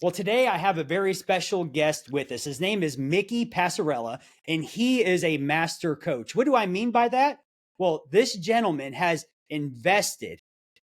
Well, today I have a very special guest with us. His name is Mickey Pascarella, and he is a master coach. What do I mean by that? Well, this gentleman has invested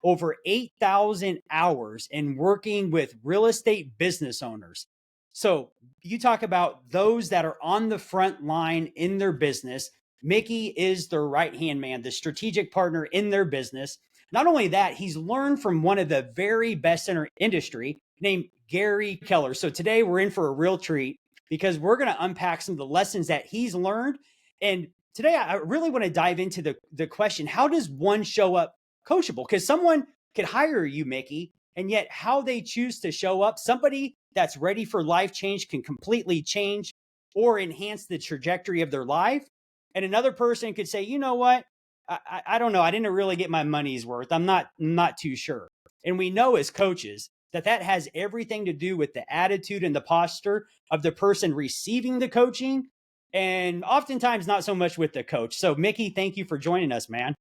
over 8,000 hours in working with real estate business owners. So you talk about those that are on the front line in their business. Mickey is their right hand man, the strategic partner in their business. Not only that, he's learned from one of the very best in our industry named Gary Keller. So today we're in for a real treat because we're going to unpack some of the lessons that he's learned. And today I really want to dive into the question, how does one show up coachable? Because someone could hire you, Mickey, and yet how they choose to show up, somebody that's ready for life change can completely change or enhance the trajectory of their life. And another person could say, you know what? I don't know. I didn't really get my money's worth. I'm not too sure. And we know as coaches that has everything to do with the attitude and the posture of the person receiving the coaching, and oftentimes not so much with the coach. So Mickey, thank you for joining us, man.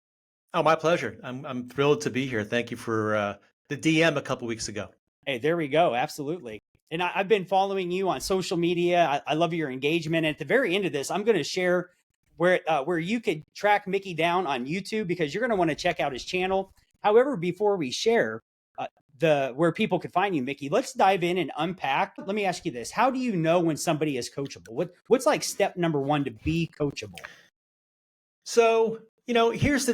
Oh, my pleasure. I'm thrilled to be here. Thank you for the DM a couple weeks ago. Hey, there we go. Absolutely. And I've been following you on social media. I love your engagement. At the very end of this, I'm going to share where you could track Mickey down on YouTube because you're going to want to check out his channel. However, before we share where people could find you, Mickey, let's dive in and unpack. Let me ask you this: how do you know when somebody is coachable? What's like step number one to be coachable? So here's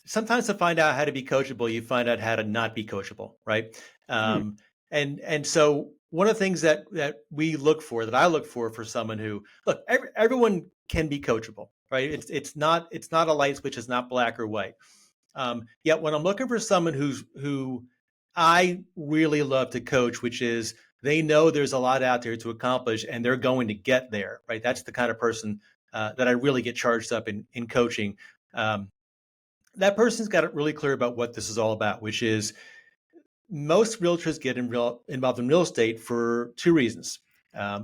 sometimes to find out how to be coachable, you find out how to not be coachable, right? And so one of the things that we look for, that I look for someone who, look, everyone can be coachable, right? It's not a light switch. It's not black or white. Yet when I'm looking for someone who I really love to coach, which is they know there's a lot out there to accomplish and they're going to get there, right? That's the kind of person that I really get charged up in coaching. That person's got it really clear about what this is all about, which is most realtors get involved in real estate for two reasons.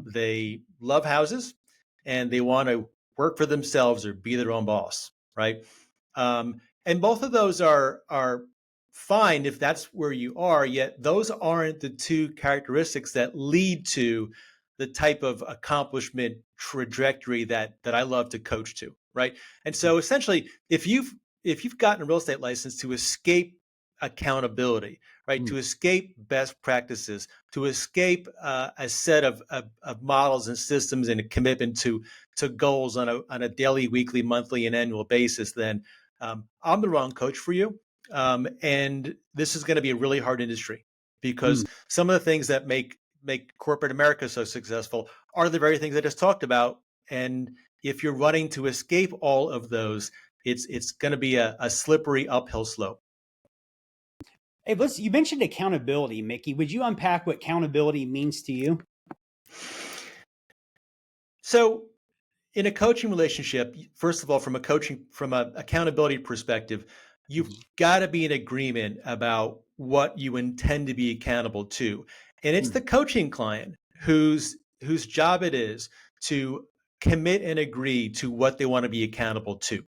They love houses and they want to work for themselves or be their own boss, right? And both of those are fine if that's where you are, yet those aren't the two characteristics that lead to the type of accomplishment trajectory that I love to coach to, right? And so essentially, if you've gotten a real estate license to escape accountability, right? To escape best practices, to escape a set of models and systems and a commitment to goals on a daily, weekly, monthly, and annual basis, then I'm the wrong coach for you. And this is going to be a really hard industry because some of the things that make corporate America so successful are the very things I just talked about. And if you're running to escape all of those, it's going to be a slippery uphill slope. Hey, you mentioned accountability, Mickey. Would you unpack what accountability means to you? So in a coaching relationship, first of all, from an accountability perspective, you've got to be in agreement about what you intend to be accountable to. And it's the coaching client whose job it is to commit and agree to what they want to be accountable to.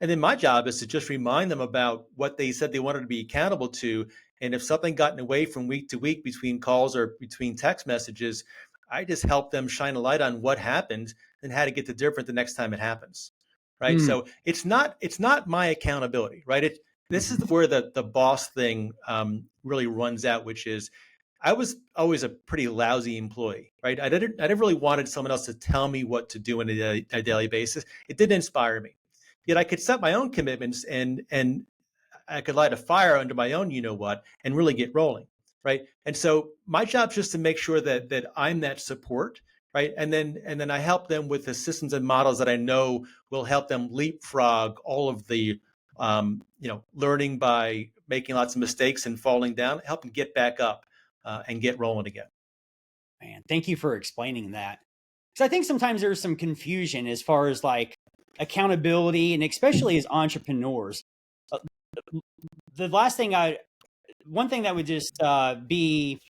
And then my job is to just remind them about what they said they wanted to be accountable to. And if something got in the way from week to week between calls or between text messages, I just help them shine a light on what happened and how to get to different the next time it happens. Right. So it's not my accountability, right? This is where the boss thing really runs out, which is I was always a pretty lousy employee, right? I never really wanted someone else to tell me what to do on a daily basis. It didn't inspire me. Yet I could set my own commitments and I could light a fire under my own, and really get rolling, right? And so my job is just to make sure that I'm that support, right? And then I help them with the systems and models that I know will help them leapfrog all of the, learning by making lots of mistakes and falling down, help them get back up and get rolling again. Man, thank you for explaining that. Because I think sometimes there's some confusion as far as like accountability, and especially as entrepreneurs. The one thing that would just be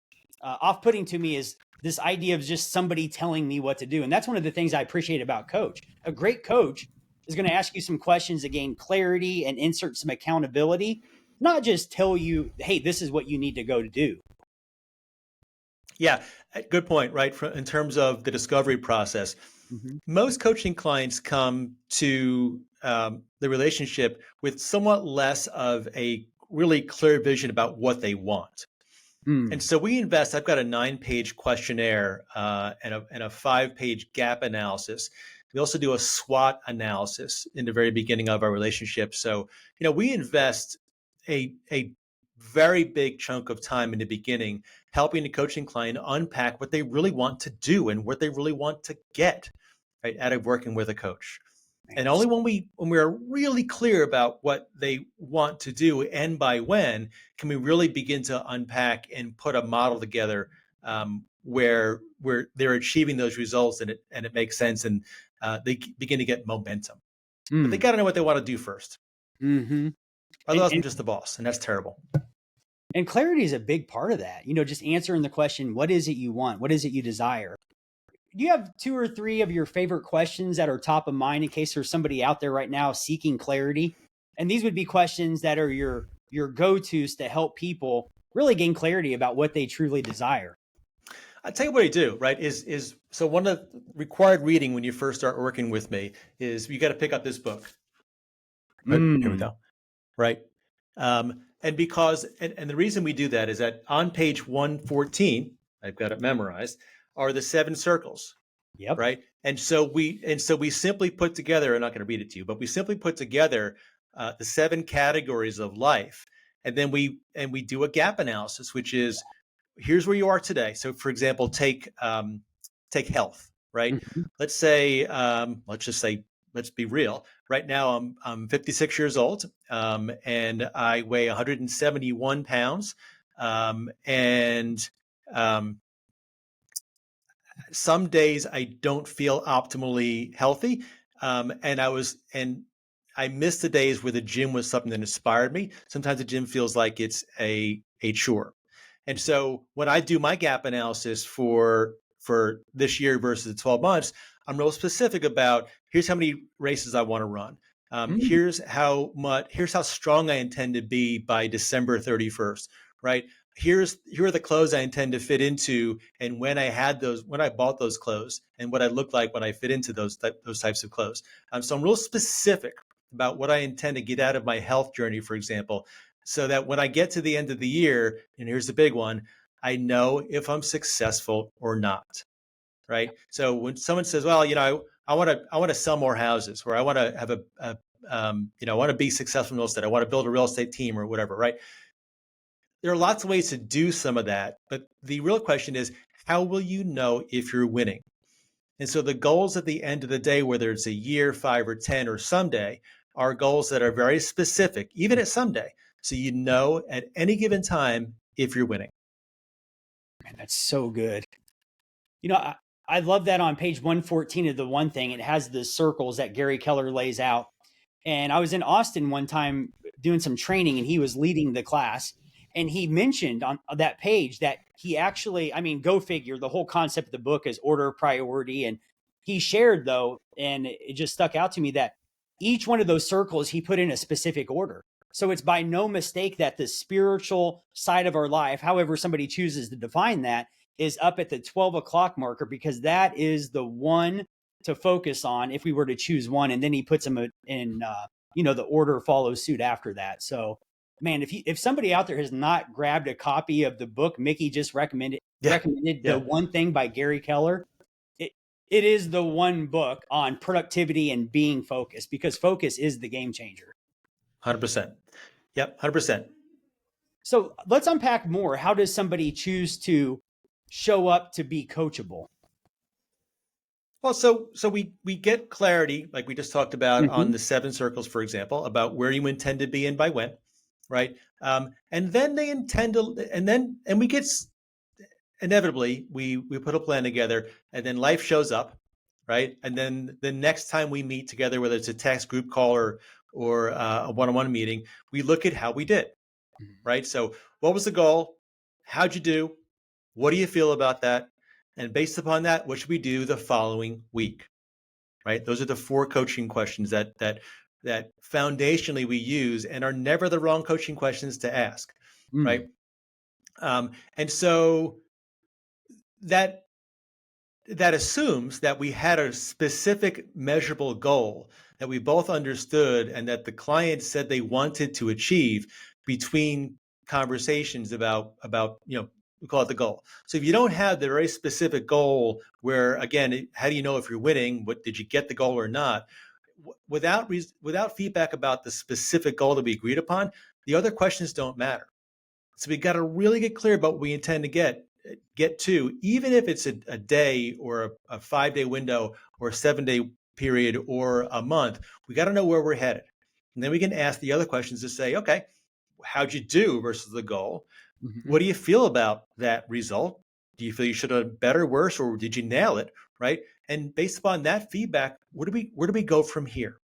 off-putting to me is this idea of just somebody telling me what to do. And that's one of the things I appreciate about coach. A great coach is going to ask you some questions to gain clarity and insert some accountability, not just tell you, hey, this is what you need to go to do. Yeah, good point, right? In terms of the discovery process, most coaching clients come to the relationship with somewhat less of a really clear vision about what they want. And so we invest, I've got a 9-page questionnaire and a 5-page gap analysis. We also do a SWOT analysis in the very beginning of our relationship. So, we invest a very big chunk of time in the beginning helping the coaching client unpack what they really want to do and what they really want to get, right, out of working with a coach. And only when we are really clear about what they want to do and by when can we really begin to unpack and put a model together where they're achieving those results and it makes sense and they begin to get momentum. But they got to know what they want to do first. Otherwise, I'm just the boss, and that's terrible. And clarity is a big part of that. Just answering the question, what is it you want? What is it you desire? Do you have 2 or 3 of your favorite questions that are top of mind in case there's somebody out there right now seeking clarity? And these would be questions that are your go-tos to help people really gain clarity about what they truly desire. I'll tell you what I do, right? So one of the required reading when you first start working with me is you got to pick up this book. Right? Here we go. Right. And the reason we do that is that on page 114, I've got it memorized, are the 7 circles. Yep. Right. And so we simply put together, I'm not going to read it to you, but we simply put together the 7 categories of life. And then we do a gap analysis, which is here's where you are today. So for example, take health, right? Let's be real. Right now, I'm 56 years old, and I weigh 171 pounds, and some days I don't feel optimally healthy, and I miss the days where the gym was something that inspired me. Sometimes the gym feels like it's a chore, and so when I do my gap analysis for this year versus the 12 months, I'm real specific about here's how many races I want to run. Here's how strong I intend to be by December 31st, right? Here are the clothes I intend to fit into, and when I bought those clothes, and what I look like when I fit into those types of clothes. So I'm real specific about what I intend to get out of my health journey, for example, so that when I get to the end of the year, and here's the big one, I know if I'm successful or not. Right. So when someone says, well, I want to sell more houses, or I want to have I want to be successful in real estate. I want to build a real estate team or whatever. Right. There are lots of ways to do some of that. But the real question is, how will you know if you're winning? And so the goals at the end of the day, whether it's a year, 5 or 10 or someday, are goals that are very specific, even at someday. So you know at any given time if you're winning. Man, that's so good. I love that on page 114 of the one thing, it has the circles that Gary Keller lays out. And I was in Austin one time doing some training and he was leading the class. And he mentioned on that page that he actually, go figure, the whole concept of the book is order, priority. And he shared though, and it just stuck out to me that each one of those circles he put in a specific order. So it's by no mistake that the spiritual side of our life, however somebody chooses to define that, is up at the 12 o'clock marker, because that is the one to focus on if we were to choose one. And then he puts them in, the order follows suit after that. So, man, if somebody out there has not grabbed a copy of the book Mickey just recommended, The One Thing by Gary Keller, it is the one book on productivity and being focused, because focus is the game changer. 100%. Yep, 100%. So let's unpack more. How does somebody choose to show up to be coachable? Well, so we get clarity, like we just talked about on the 7 circles, for example, about where you intend to be and by when, right? And then they intend to, and we get inevitably we put a plan together, and then life shows up, right? And then the next time we meet together, whether it's a text group call or a one-on-one meeting, we look at how we did, right? So what was the goal? How'd you do? What do you feel about that? And based upon that, what should we do the following week? Right? Those are the 4 coaching questions that foundationally we use and are never the wrong coaching questions to ask. Right? And so that that assumes that we had a specific measurable goal that we both understood and that the client said they wanted to achieve between conversations about we call it the goal. So if you don't have the very specific goal where, again, how do you know if you're winning? What did you get the goal or not? Without feedback about the specific goal that we agreed upon, the other questions don't matter. So we got to really get clear about what we intend to get to, even if it's a day or a 5-day window or a 7-day period or a month. We got to know where we're headed. And then we can ask the other questions to say, okay, how'd you do versus the goal? Mm-hmm. What do you feel about that result? Do you feel you should have done better, worse, or did you nail it? Right. And based upon that feedback, where do we go from here?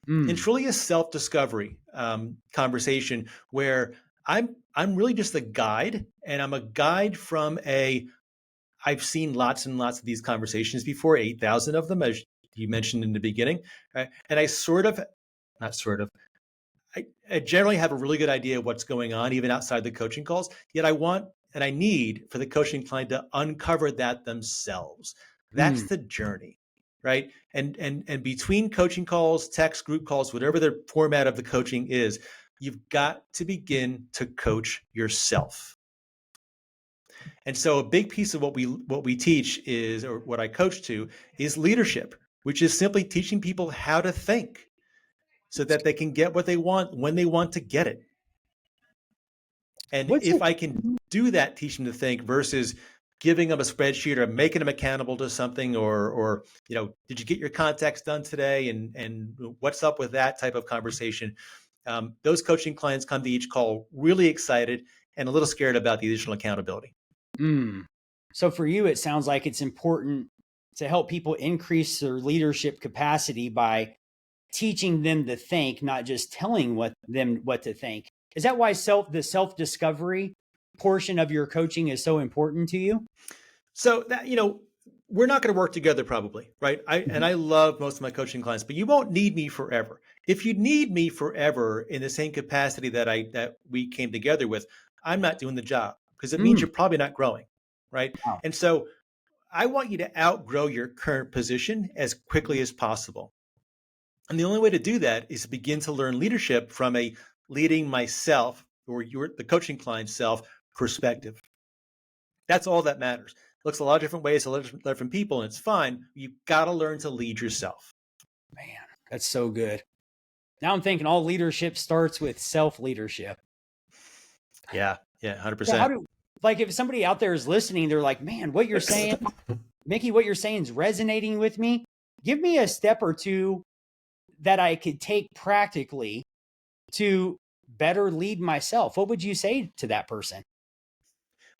Mm. It's really a self-discovery conversation where I'm really just a guide, and I'm a guide from I've seen lots and lots of these conversations before, 8,000 of them, as you mentioned in the beginning, right? And I I generally have a really good idea of what's going on, even outside the coaching calls. Yet I want and I need for the coaching client to uncover that themselves. That's Mm. the journey, right? And between coaching calls, text group calls, whatever the format of the coaching is, you've got to begin to coach yourself. And so a big piece of what we teach is, or what I coach to, is leadership, which is simply teaching people how to think so that they can get what they want when they want to get it. And What's if it? I can do that, teach them to think versus giving them a spreadsheet or making them accountable to something, or did you get your contacts done today? And what's up with that type of conversation? Those coaching clients come to each call really excited and a little scared about the additional accountability. Mm. So for you, it sounds like it's important to help people increase their leadership capacity by teaching them to think, not just telling them what to think. Is that why the self discovery portion of your coaching is so important to you? So that, we're not going to work together probably, right? Mhm. I love most of my coaching clients, but you won't need me forever. If you need me forever in the same capacity that we came together with, I'm not doing the job, because it means Mm. you're probably not growing, right? Wow. And so I want you to outgrow your current position as quickly as possible. And the only way to do that is to begin to learn leadership from a leading myself, or the coaching client self, perspective. That's all that matters. It looks a lot of different ways to a lot of different people, and it's fine. You've got to learn to lead yourself. Man, that's so good. Now I'm thinking all leadership starts with self leadership. Yeah, yeah, So how 100%. do like if somebody out there is listening, they're like, man, what you're saying, Mickey, what you're saying is resonating with me. Give me a step or two that I could take practically to better lead myself. What would you say to that person?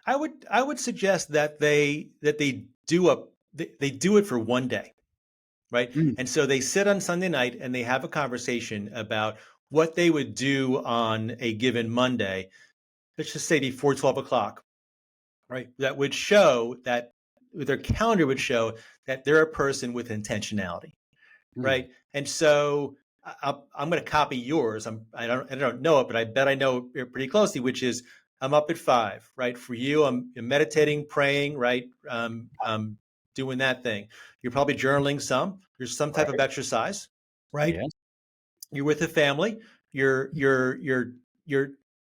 I would suggest that they do it for one day, right? Mm. And so they sit on Sunday night and they have a conversation about what they would do on a given Monday. Let's just say before 12 o'clock, right? That would show that their calendar would show that they're a person with intentionality, Mm. right? And so I'm going to copy yours. I don't know it, but I bet I know it pretty closely. Which is, I'm up at 5, right? For you, I'm meditating, praying, right? Doing that thing. You're probably journaling some. There's some type of Right. exercise, right? Yes. You're with the family. You're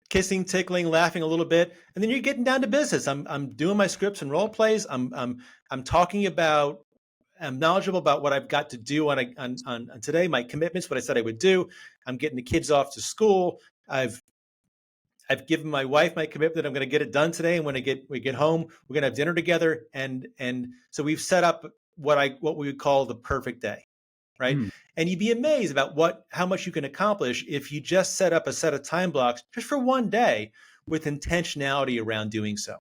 kissing, tickling, laughing a little bit, and then you're getting down to business. I'm doing my scripts and role plays. I'm talking about. I'm knowledgeable about what I've got to do on today, my commitments, what I said I would do. I'm getting the kids off to school. I've given my wife my commitment that I'm going to get it done today, and when we get home, we're going to have dinner together. And so we've set up what we would call the perfect day, right? Mm. And you'd be amazed about how much you can accomplish if you just set up a set of time blocks just for one day with intentionality around doing so.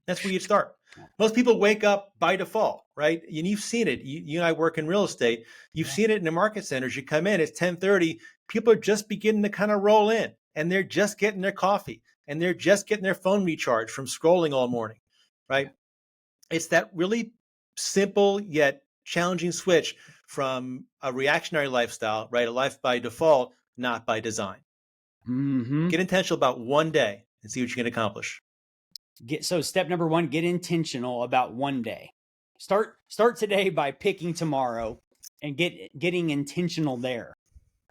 That's where you start. Most people wake up by default, right? And you've seen it. You and I work in real estate. You've seen it in the market centers. You come in, it's 10:30. People are just beginning to kind of roll in, and they're just getting their coffee, and they're just getting their phone recharged from scrolling all morning, right? It's that really simple yet challenging switch from a reactionary lifestyle, right? A life by default, not by design. Mm-hmm. Get intentional about one day and see what you can accomplish. So step number one, get intentional about one day. Start today by picking tomorrow and getting intentional there.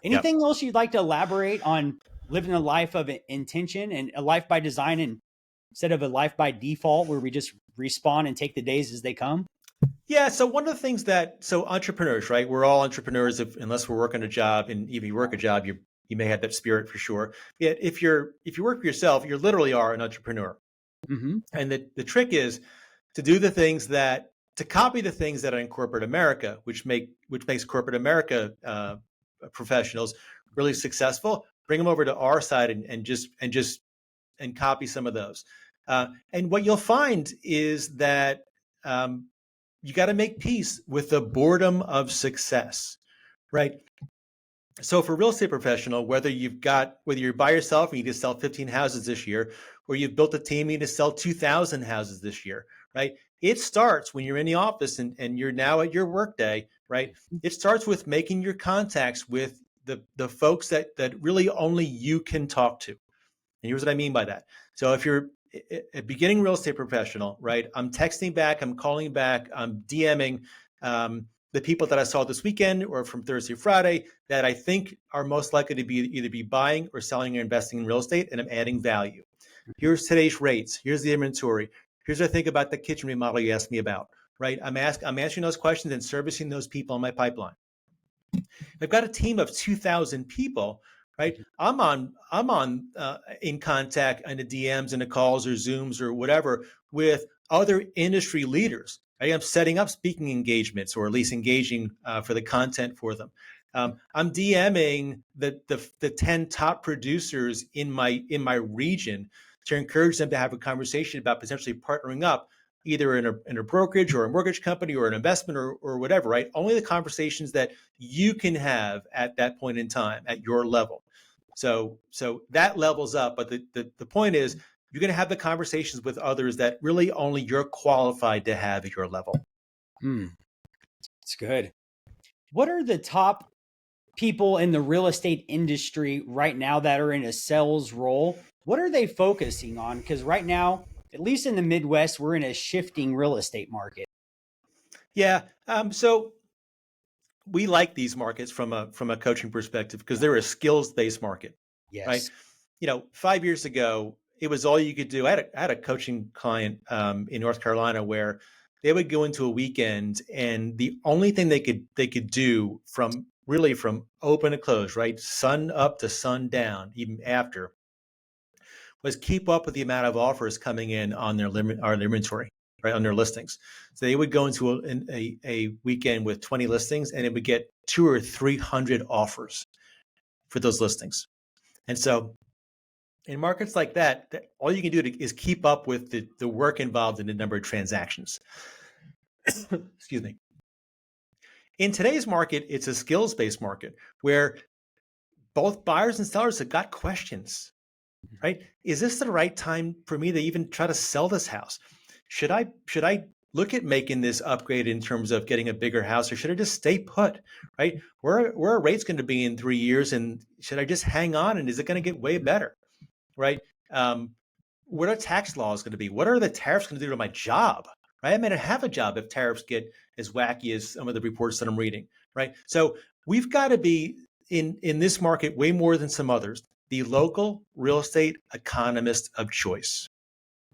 Yep. Anything else you'd like to elaborate on living a life of intention and a life by design, and instead of a life by default where we just respond and take the days as they come? Yeah. So one of the things so entrepreneurs, right? We're all entrepreneurs, unless we're working a job, and even if you work a job, you may have that spirit for sure. Yet if you work for yourself, you literally are an entrepreneur. Mm-hmm. And the trick is to do the things to copy the things that are in corporate America, which makes corporate America professionals really successful. Bring them over to our side and copy some of those. And what you'll find is that you got to make peace with the boredom of success, right? So for a real estate professional, whether you're by yourself and you just sell 15 houses this year, or you've built a team and you just sell 2,000 houses this year, right? It starts when you're in the office and you're now at your work day, right? It starts with making your contacts with the folks that really only you can talk to. And here's what I mean by that. So if you're a beginning real estate professional, right? I'm texting back, I'm calling back, I'm DMing the people that I saw this weekend or from Thursday, Friday that I think are most likely to either be buying or selling or investing in real estate, and I'm adding value. Here's today's rates. Here's the inventory. Here's what I think about the kitchen remodel you asked me about, right? I'm answering those questions and servicing those people in my pipeline. I've got a team of 2,000 people, right? I'm in contact in the DMs and the calls or Zooms or whatever with other industry leaders. Right? I'm setting up speaking engagements, or at least engaging for the content for them. I'm DMing the 10 top producers in my region to encourage them to have a conversation about potentially partnering up, either in a brokerage or a mortgage company or an investment or whatever, right? Only the conversations that you can have at that point in time at your level. So that levels up. But the point is, you're going to have the conversations with others that really only you're qualified to have at your level. It's good. What are the top people in the real estate industry right now that are in a sales role? What are they focusing on? Because right now, at least in the Midwest, we're in a shifting real estate market. Yeah. So we like these markets from a coaching perspective because they're a skills-based market, right? Yes. 5 years ago, it was all you could do. I had a coaching client in North Carolina where they would go into a weekend, and the only thing they could do from open to close, right, sun up to sun down, even after, was keep up with the amount of offers coming in on their inventory, right, on their listings. So they would go into a weekend with 20 listings, and it would get 200 or 300 offers for those listings. And so in markets like that, all you can do is keep up with the work involved in the number of transactions. Excuse me. In today's market, it's a skills-based market where both buyers and sellers have got questions, right? Is this the right time for me to even try to sell this house? Should I look at making this upgrade in terms of getting a bigger house, or should I just stay put, right? Where are rates going to be in 3 years, and should I just hang on, and is it going to get way better, right? What are tax laws going to be? What are the tariffs going to do to my job, right? I may not have a job if tariffs get as wacky as some of the reports that I'm reading, right? So we've got to be in this market way more than some others, the local real estate economist of choice.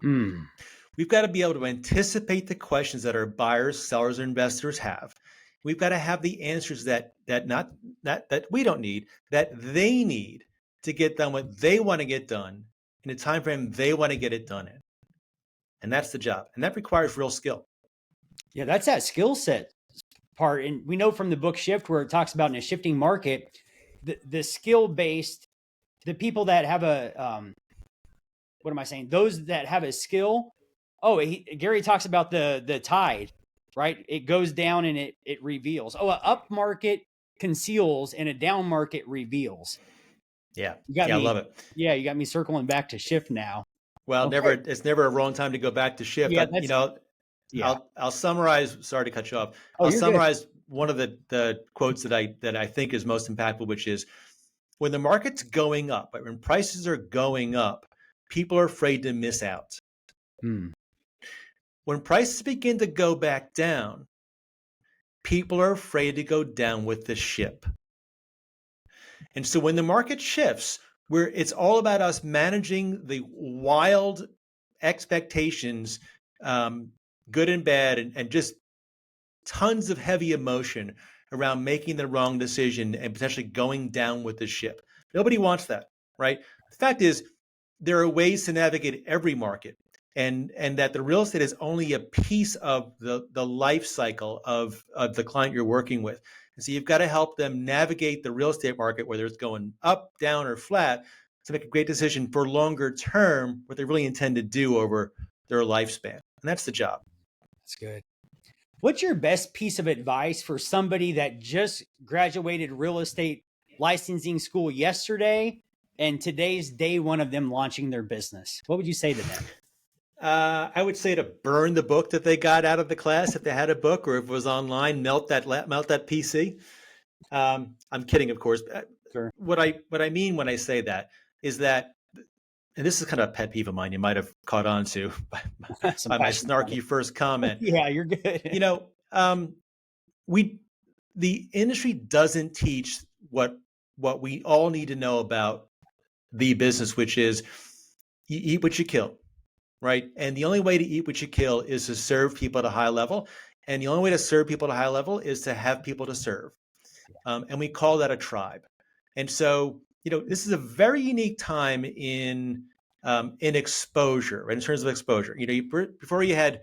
We've got to be able to anticipate the questions that our buyers, sellers, or investors have. We've got to have the answers that we don't need, that they need to get done what they want to get done in a time frame they want to get it done in. And that's the job. And that requires real skill. Yeah, that's that skill set part. And we know from the book Shift, where it talks about in a shifting market, the skill based, the people that have those that have a skill. Gary talks about the tide, right? It goes down and it reveals. Oh, an up market conceals and a down market reveals. Yeah. I love it. Yeah, you got me circling back to Shift now. Well, okay. It's never a wrong time to go back to Shift. Yeah, I'll summarize. Sorry to cut you off. I'll summarize one of the quotes that I think is most impactful, which is, when the market's going up, when prices are going up, people are afraid to miss out. Hmm. When prices begin to go back down, people are afraid to go down with the ship. And so when the market shifts, where it's all about us managing the wild expectations, good and bad, and just tons of heavy emotion around making the wrong decision and potentially going down with the ship. Nobody wants that, right? The fact is, there are ways to navigate every market, and that the real estate is only a piece of the life cycle of the client you're working with. And so you've got to help them navigate the real estate market, whether it's going up, down, or flat, to make a great decision for longer term, what they really intend to do over their lifespan. And that's the job. That's good. What's your best piece of advice for somebody that just graduated real estate licensing school yesterday and today's day one of them launching their business? What would you say to them? I would say to burn the book that they got out of the class if they had a book, or if it was online, melt that PC. I'm kidding, of course. Sure. What I mean when I say that is that, and this is kind of a pet peeve of mine, you might have caught on to by my snarky first comment. Yeah, you're good. You know, the industry doesn't teach what we all need to know about the business, which is you eat what you kill, right? And the only way to eat what you kill is to serve people at a high level. And the only way to serve people at a high level is to have people to serve. And we call that a tribe. And so, this is a very unique time in exposure, right? In terms of exposure, before you had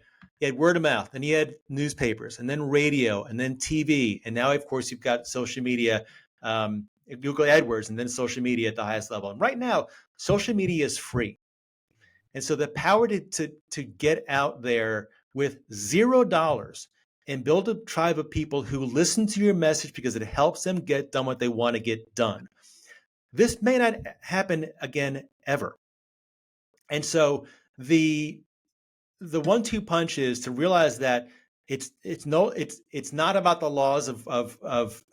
word of mouth, and you had newspapers, and then radio, and then TV, and now, of course, you've got social media, Google AdWords, and then social media at the highest level. And right now, social media is free. And so the power to get out there with $0 and build a tribe of people who listen to your message because it helps them get done what they want to get done. This may not happen again ever. And so the 1-2 punch is to realize that it's not about the laws of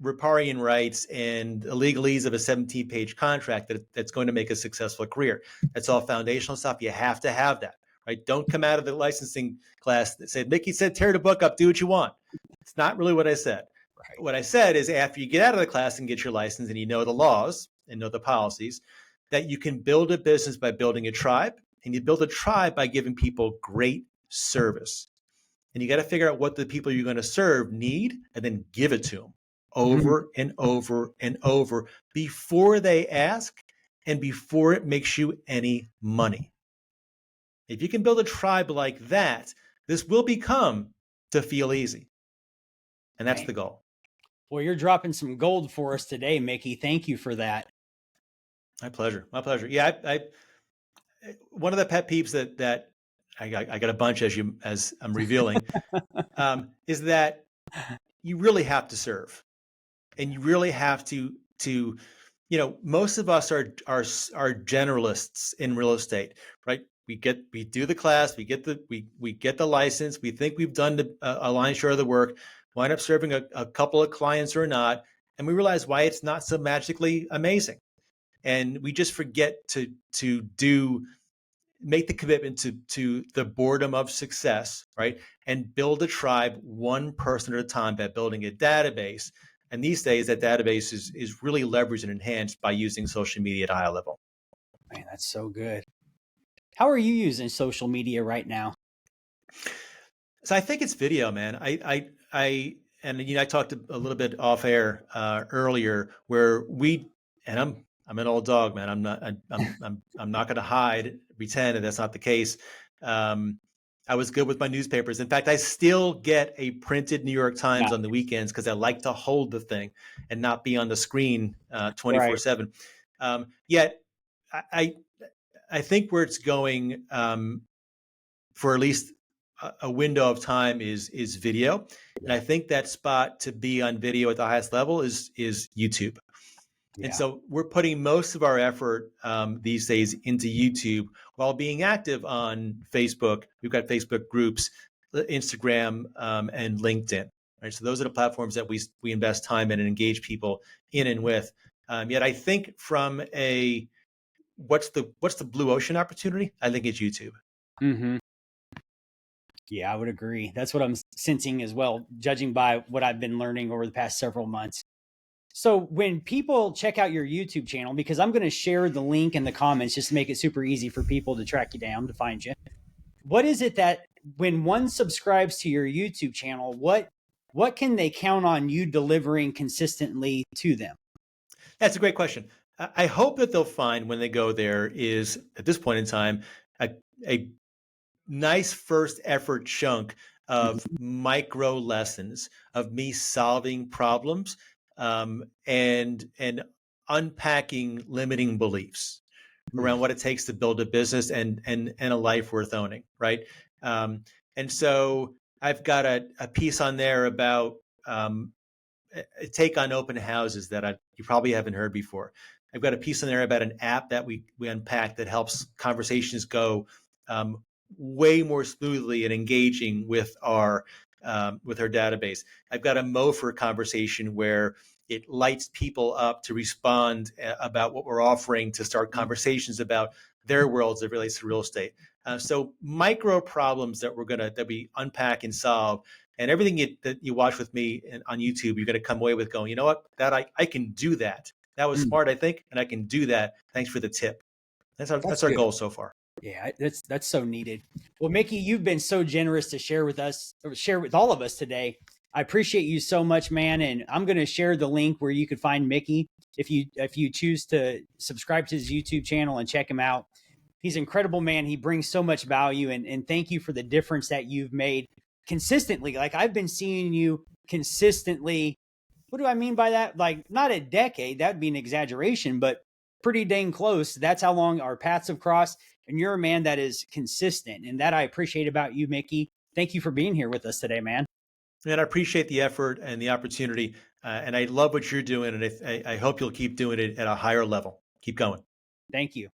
riparian rights and the legalese of a 17-page contract that's going to make a successful career. That's all foundational stuff. You have to have that, right? Don't come out of the licensing class that said, Mickey said, tear the book up, do what you want. It's not really what I said. Right. What I said is, after you get out of the class and get your license and you know the laws and know the policies, that you can build a business by building a tribe, and you build a tribe by giving people great service. And you got to figure out what the people you're going to serve need, and then give it to them over and over and over before they ask and before it makes you any money. If you can build a tribe like that, this will become to feel easy. And that's the goal. Well, you're dropping some gold for us today, Mickey. Thank you for that. My pleasure. My pleasure. Yeah, I one of the pet peeves that I got a bunch as I'm revealing is that you really have to serve, and you really have to most of us are generalists in real estate, right? We do the class, we get the license, we think we've done a lion's share of the work, wind up serving a couple of clients or not, and we realize why it's not so magically amazing. And we just forget to make the commitment to the boredom of success, right? And build a tribe one person at a time by building a database. And these days, that database is really leveraged and enhanced by using social media at a high level. Man, that's so good. How are you using social media right now? So I think it's video, man. I talked a little bit off air earlier, where I'm an old dog, man. I'm not going to hide, pretend that that's not the case. I was good with my newspapers. In fact, I still get a printed New York Times on the weekends because I like to hold the thing and not be on the screen 24/7. Yet, I think where it's going for at least a window of time is video, and I think that spot to be on video at the highest level is YouTube. Yeah. And so we're putting most of our effort these days into YouTube while being active on Facebook. We've got Facebook groups, Instagram, and LinkedIn. Right? So those are the platforms that we invest time in and engage people in and with. Yet I think from what's the blue ocean opportunity? I think it's YouTube. Hmm. Yeah, I would agree. That's what I'm sensing as well, judging by what I've been learning over the past several months. So when people check out your YouTube channel, because I'm going to share the link in the comments just to make it super easy for people to track you down to find you. What is it that when one subscribes to your YouTube channel, what can they count on you delivering consistently to them? That's a great question. I hope that they'll find when they go there is at this point in time a, a nice first effort chunk of Mhm. micro lessons of me solving problems, and unpacking limiting beliefs around Mm. what it takes to build a business and a life worth owning, right? Um, and so I've got a piece on there about a take on open houses that you probably haven't heard before. I've got a piece in there about an app that we unpack that helps conversations go um, way more smoothly and engaging with our database. I've got a Mofer conversation where it lights people up to respond about what we're offering to start conversations about their worlds that relates to real estate. So micro problems that we unpack and solve, and everything that you watch with me on YouTube, you're going to come away with going, you know what, that I can do that. That was Mm. smart, I think, and I can do that. Thanks for the tip. That's That's our good. goal so far. Yeah, that's so needed. Well, Mickey, you've been so generous to share with us, or share with all of us today. I appreciate you so much, man. And I'm going to share the link where you could find Mickey if you choose to subscribe to his YouTube channel and check him out. He's an incredible, man. He brings so much value, and thank you for the difference that you've made consistently. Like I've been seeing you consistently. What do I mean by that? Like not a decade, that'd be an exaggeration, but pretty dang close. That's how long our paths have crossed. And you're a man that is consistent. And that I appreciate about you, Mickey. Thank you for being here with us today, man. And I appreciate the effort and the opportunity. And I love what you're doing. And I hope you'll keep doing it at a higher level. Keep going. Thank you.